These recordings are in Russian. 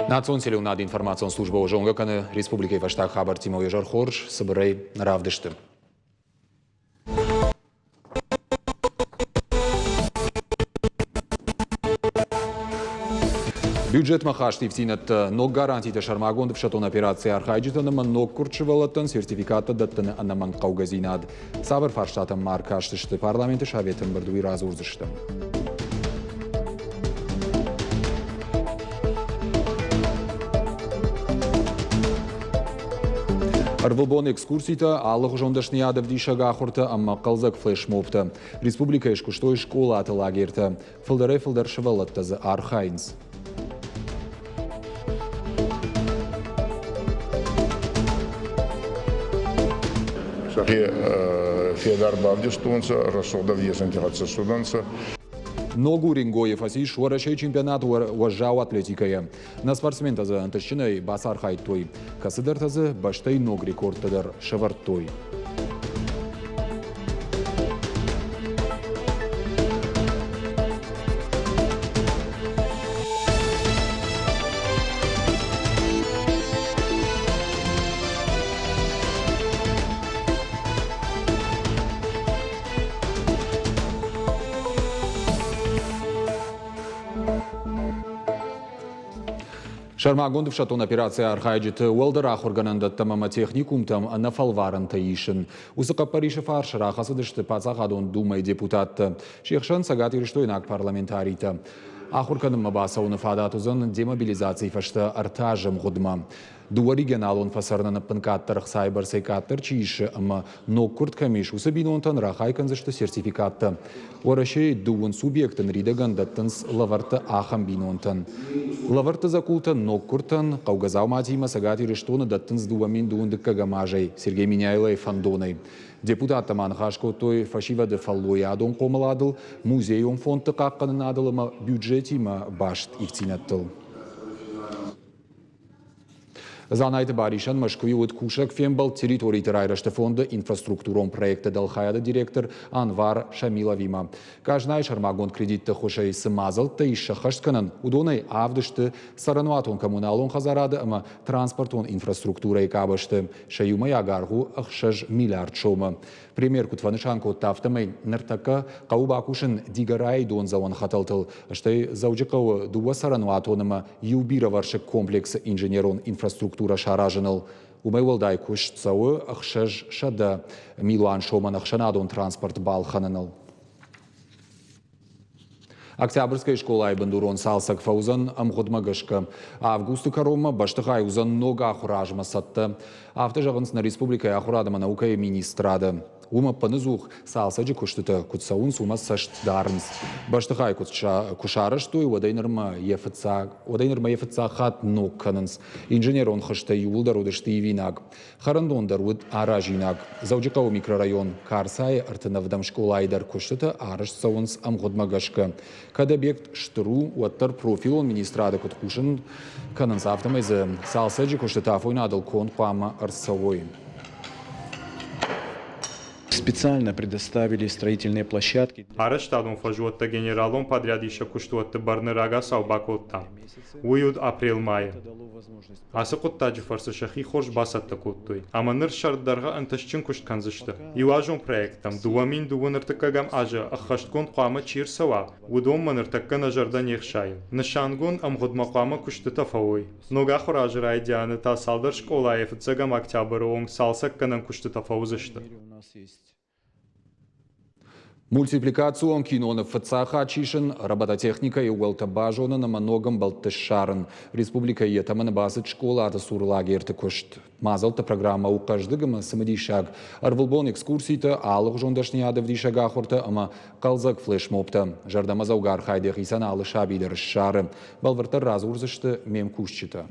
Naționțele unad informațion slujba o jonga că Republica Vaștac habar Timo Ejar Horj Săbărei Ravdește. Бюджет махашти втинат ног гарантиите шармагонд в шатон операции архайджита на ног курчевалатан сертификата даттан анаман каугазинад. Сабыр фарштатан маркаштышты парламенты шаветен бардуи разурзышты. Арвылбон экскурсита аллах жондашния давдишага ахурта амма қалзак флешмобта. Республика ешкуштой школа аты лагерта. Фылдары фылдаршывалатта за архайнс. Федар Бавдиштунца, Расода Вьесантихатса Суданца. Ногу Рингоев аси шуарашей чемпионат уажжау атлетикая. На спортсмен за антащиной басар хайтой. Касыдар тазы баштай ног рекордтадар шавартой. Шармагонд в шатон операция архайджит уэлдерах органандат тамама техникум там нафалваран таишин. Усыка Париша фарш рахасыдышты пацахадон думай депутат. Шехшан сагатир что инак парламентарита. Ахурканым мабаса унафадатузан демобилизации фашта артажем гудма. Дуа регионалон фасарна панкаттар сайбар сейкаттар чииши ама ноккурт камиш усабинонтан рахайканзышты сертификатта. Орашей дуун субъектен ридаган даттанс лаварта ахам бинонтан. Лаварта закултан ноккуртан каугазау матима сагати рештона даттанс дуамин дуундыкка гамажей Сергей Миняйлай фандоной. Депутат Таман Хашко той фашива де фаллоядон комаладыл, музейон фонты қаққанын адылыма бюджетима башт ифтинаттыл. Занайты баришан Машкуи от Кушак фембал территории Райрашта фонда инфраструктуром проекта Далхаяда директор Анвар Шамилавима. Кажнай шармагон кредитті хошай сымазыл тайша хаштканан удонай авдышты сарануатон коммуналон хазарады ама транспортон инфраструктурай кабашты. Шаюма ягаргу ахшаж миллиард шома. Премьер Кутванышанко тафтамай нартака каубакушын дигарай дон заван хаталтыл. Аштай заужикау дуа сарануатонама юбира варшек комплекс инженерон инфраструктура шаражыныл. Умайвалдай куш цауы ахшаж шада милуан шоман ахшанадон транспорт балханыныл. Октябрьская школа айбандурон салсак фаузан амхудмагашка. Августы карома баштыгай узан нога ахуражма сатта. Автожагынсна республика ахурадама наука и министрада. Ума панызух салсаджи куштыта кутсаун сума сашт дарнс. Баштыгай кушараштой вадайнырма ефтса хат нокканынс. Инженер он хашта юлдар удышты винаг. Харандон даруд аражинаг. Зауджикау микрорайон Карсай артынавдам школа айдар куштыта араш саунс амхудмагашка. Когда объект штру уаттар профилон министрада куткушин канынс автомайзы салсаджи куштыта фойнадал кон пама арсавой. Специально предоставили строительные площадки. Առաջտանում ֆաժուոտը գեներալոն падрядիշը կուշտուոտը բարներագա սաուբակոտտա։ Ույուդ ապրիլ-մայ։ Ասկոտտա ջֆարսը շախի խորժ բասատը կոտտույ։ Ամանր շարդարղա ընտաշչին կուշտ կանզշտը։ Իվաժոն պրոյեկտամ դուամին դուվնրտկագամ աժը ախաշտկոն ყամը չիրսավա։ Ուդոմ մնրտկան աժարդան եղշայ։ Նշանգոն ամղոդմaqամը կուշտտա ֆավոյ։ Նոգախոր աժրայդյանը տա սալդար շկոլայև ծգամ октябрьոն սալսակ կանան կուշտտա ֆավուզշտը։ Мультипликацию кино в Цахачишин, робототехника и уэлтабажона на многом балтышарын. Республика етамана басыт школа аты сурлагерті көшт. Мазалта программа у каждыгама самодишаг. Арвылбон экскурсита алық жондашни адавдишага хорта, ама қалзак флешмопта. Жардама заугар хайдех исан алы шабидер шары. Балвартар разурзышты мем кушчита.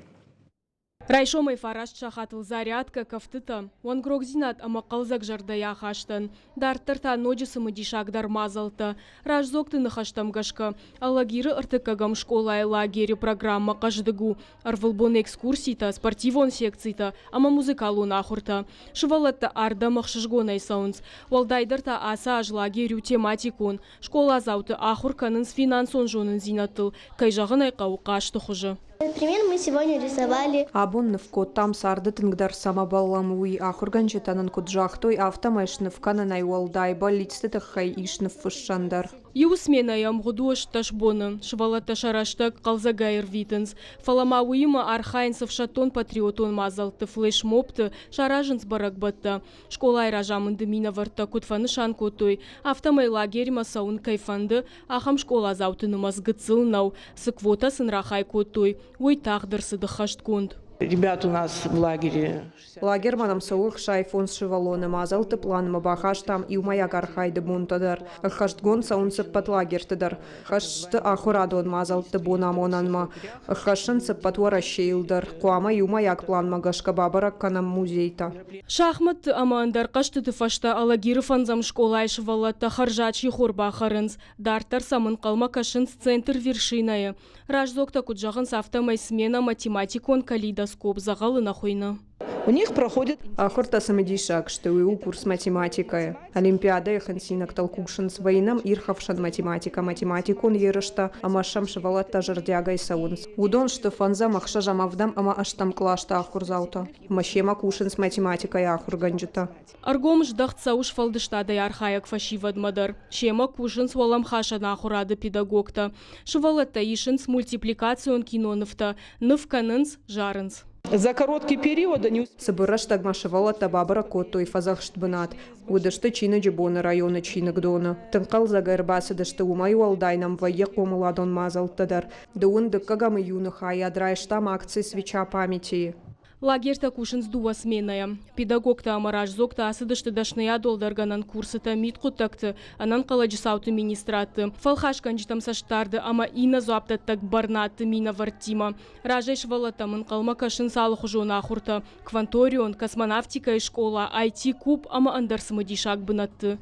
Райшомай фараш чахатыл зарядка кафтыта. Он грогзинат ама қалзак жардая хаштан. Дарттырта ноджисымы дишагдар мазалты. Ражзокты нахаштам гашка. Алагиры ыртыкагам школа и лагерю программа каждыгу. Арвылбон экскурсийта, спортивон секцийта, ама музыкалу нахурта. Шывалатта арда махшыжгонай саунс. Валдайдырта аса аж лагерю тематикун. Школа зауты ахурканын с финансон жонын зинатыл. Кайжағын айқау қашты хужы. Например, мы сегодня рисовали. Абонны в код там сарды тынгдар самабаллам уи ахурганчетанын куджахтой автомашны в кананай уалдайба литстетахай ишны в фышшандар. Юсмена ямгудуаш ташбоны, швалата шараштак қалзагайр витенс. Фаламауима архайнсов шатон патриотон мазалты, флешмопты, шаражынс баракбатта. Школа айражамын дымина варта кутфаны шанкотой. Автомай лагерь масаун кайфанды, ахам школа заутыны мазгыцыл нау. Сыквота сынрахай котой. Ой тагдырсы дыхашт конд. Ребят у нас в лагере. Лагер манам саух шайфон шивалоны мазалты планыма бахаш там и умаяк архайды бунтадар. Хаштгон саунсы пат лагертыдар. Хашты ахурадон мазалты бонамонанма. Хашын сыппат варащейлдар. Куама и умаяк планма гашка бабарак канам музейта. Шахмат амандар кашты тыфашта алагиры фанзам школа швалата харжачи хорба харынс. Дартар самын калма кашынс центр вершиная. Ражзокта куджахын сафтамай смена математикон калейдоскоп загалы нахуйна. У них проходит... Ахурта самедишак, что у курс математика. Олимпиада эхансинак толкушин с воинам ирхавшан математикон ерышта, амашам шевалатта жардягай саунс. Удон что фанза махшажам авдам, ама аштам клашта ахурзаута. Машема кушин с математикой ахурганджита. Аргом ждахт сауш фалдыштада ярхаяк фашивадмадар. Шема кушин с валам хаша нахурада педагогта. Шевалатта ишин с мультипликацион киноновта. Навканынс жарынс. За короткий период они... Собыраш тагмашевала табабара котто и фазахштбанат. Удашты чина джибона района чинагдона. Тынкал загайрбасы дашты умаю алдайнам вайе комыладон мазалтадар. Дуын дыккагам юных аядрайштам акции свеча памяти. Лагерьта кушинс дуа сменая. Педагогта амараж зокта асыдышты дашная долдарганан курсыта миткутакты, анан каладжисауты министраты. Фалхашканчитам саштарды, ама ина зуаптаттак барнаты мина вартима. Ражеш валатамын калма кашин салых жона ахурта. Кванторион, космонавтика и школа, IT-куб, ама андарсымы дишак бынатты.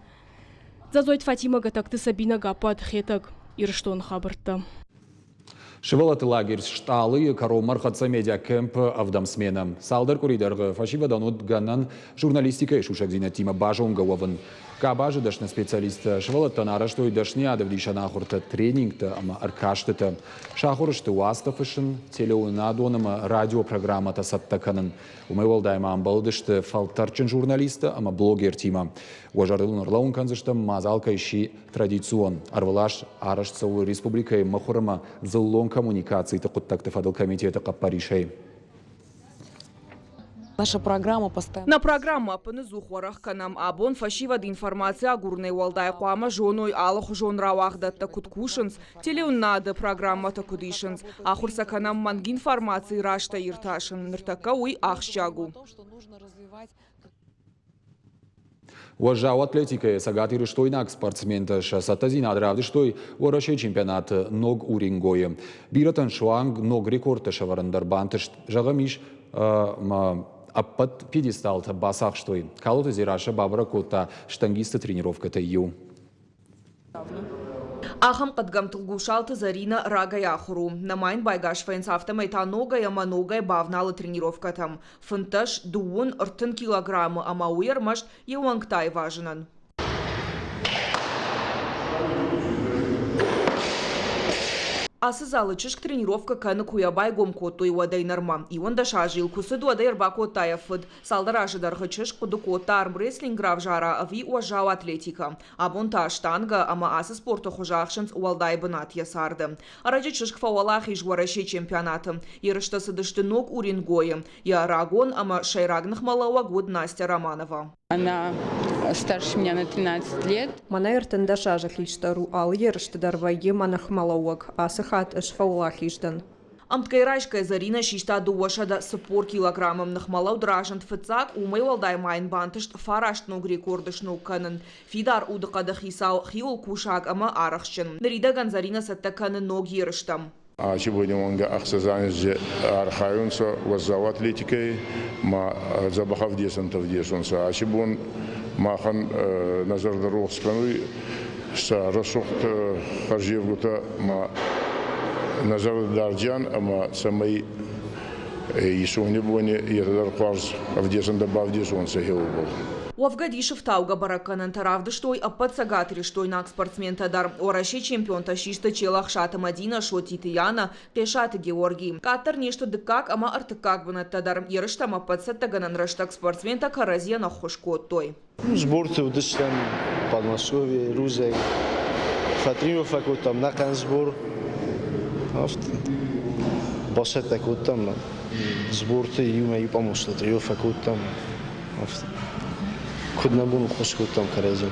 Зазойт Фатима гатакты Сабина гапат хетак. Ирштон хабыртта. Шывалаты лагерь шталы коромар хатса медиа кемп авдамсмена. Салдар куридерғы фашивадан отганан журналистика и шушакзина тима бажонга овын. Кабажы дашны специалист шывалаттан араштой дашны адавдиша нахурта тренингта ама аркаштыта. Шахурышты уастав ишын телеунадоныма радиопрограммата саттаканын. Умайвалдайма амбалдышты фалтарчын журналиста ама блогер тима. Уажарылын ырлаун канзышты мазалка ищи традицион. Арвалаш араштсау республикой махурама зыллон коммуникации тақуттакты фадыл комитета қаппаришей. Наша программа постоянно... На программа пынызу хорах канам абон фашивад информация гурней валдай қуама жоной алых жон равахдатта куткушынс, телеуннады программа такудишынс, ахурса канам манги информации рашта ирташын, ныртака уй ахщагу. Уажжау атлетика сагатиры штойнак спортсмента сатазин адравды штой уарашей чемпионат ног урингое. Биратан шуанг ног рекорд шаварандар бантыш жағамиш аппат пьедесталта басах штой. Калуты зираша бабра кота штангиста тренировка таю. Ахам кадгамтылгушалты Зарина рагай ахуру. Намайн байгаш фэнс автомайта ногай ама ногай бавналы тренировка там. Фынташ дуун ыртын килограммы ама уермашт евангтай важынан. Асыз алычышк тренировка каны куябай гомкоту и водай норма. И он дашажил кусыду водай рбакота фыд. Салдаражи дархачышк кудукота армрестлинг грав жара ави уажау атлетика. Абонта штанга ама асы спорта хужахшынс уалдай бынат ясарды. Араджичышк фауалах и жварашей чемпионатом. Ерышта сыдышты ног урингоем. Я рагон ама шайрагнах малауа год Настя Романова. Она старше меня на 13 лет. Манайр тендашажах иштару ал ерышты дарвайе манах малауак, асыхат эшфаулах ишдан. Амткайрашкая Зарина шишта дуашада сапор килограммам нахмалау дражант фыцак умай валдай майн бантышт фарашт ног рекордыш ног канын. Фидар удықада хисау хиол кушак ама арахшын. Нарида Ганзарина сатта канын ног ерыштам. А сегодня он ахсазанец архаюнса воззал атлетикой, ма забахав десантов десанса. А сегодня махан назар дорогскану са расухт хажевгута ма назар дарджан, ама самой ишуне боне ердар кларс авдесан добав десанса хелбол. Уавгадишев тауга бараканан таравдыштой, аппатсагатрештой нак спортсмен-тадар. Ораши чемпион тащишта челах шата Мадина, шоти Тияна, пешата Георгий. Катар нечто дыкак, ама артыкак бунат тадар. Ерыштам аппатсаттаганан раштак спортсмен так харазия на хошкоттой. Сборты в Дышлям, Подмосковье, Рузей. Фатринов какой там, Накансбор. Басет такой там, сборты, юма и помощник, Триов какой там. Куда буду хошку там карезим.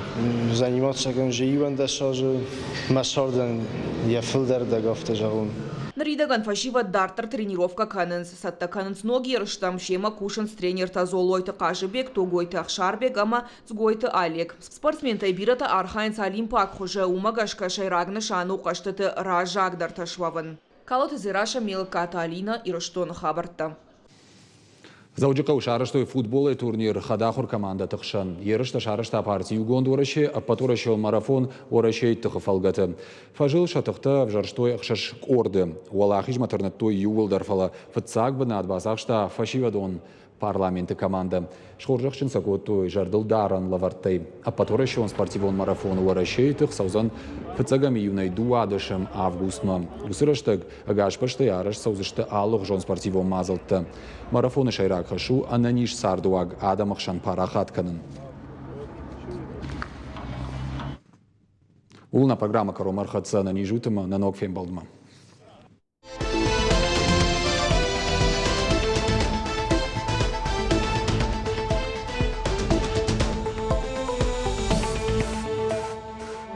Заниматься как же Иван Дашажу, Машардан, я Филдер дагавте жагун. Наридаган фашива дартер тренировка каненс. Сатта каненс ноги ерштам шема кушанс тренер тазолойты кажыбек, тогойты ахшарбек, ама сгойты Олег. Спортсмен тайбирата архайнс олимпак хуже умагашка шайрагны шану каштыты ражак дарташвавын. Калоты зираша мелката Алина ирштон хабарта. Зауджика шарыштой футбол турнир хадахур команда тахшан. Ерышта шарышта партию гонд ораши, а потурашил марафон орашей тахафалгата. Фажил шатахта в жарштой ахшаш орды. Уалахиж матернаттой ювелдарфала. Фатсак бнад басахшта фашивадон парламенты команда. Шхоржахчин сакоттой жардыл даран лавартай. А потурашил спортивон марафон орашей тах саузан фатсагами юнай дуадышем августма. Усыраштаг агашпаштай араш саузышта аллах жон спортивон мазалта. Марафоны шайрак хашу, а на ниш сардуаг адамахшан парахатканын. Улна программа Каромархатса на нижутыма на ногфем балдма.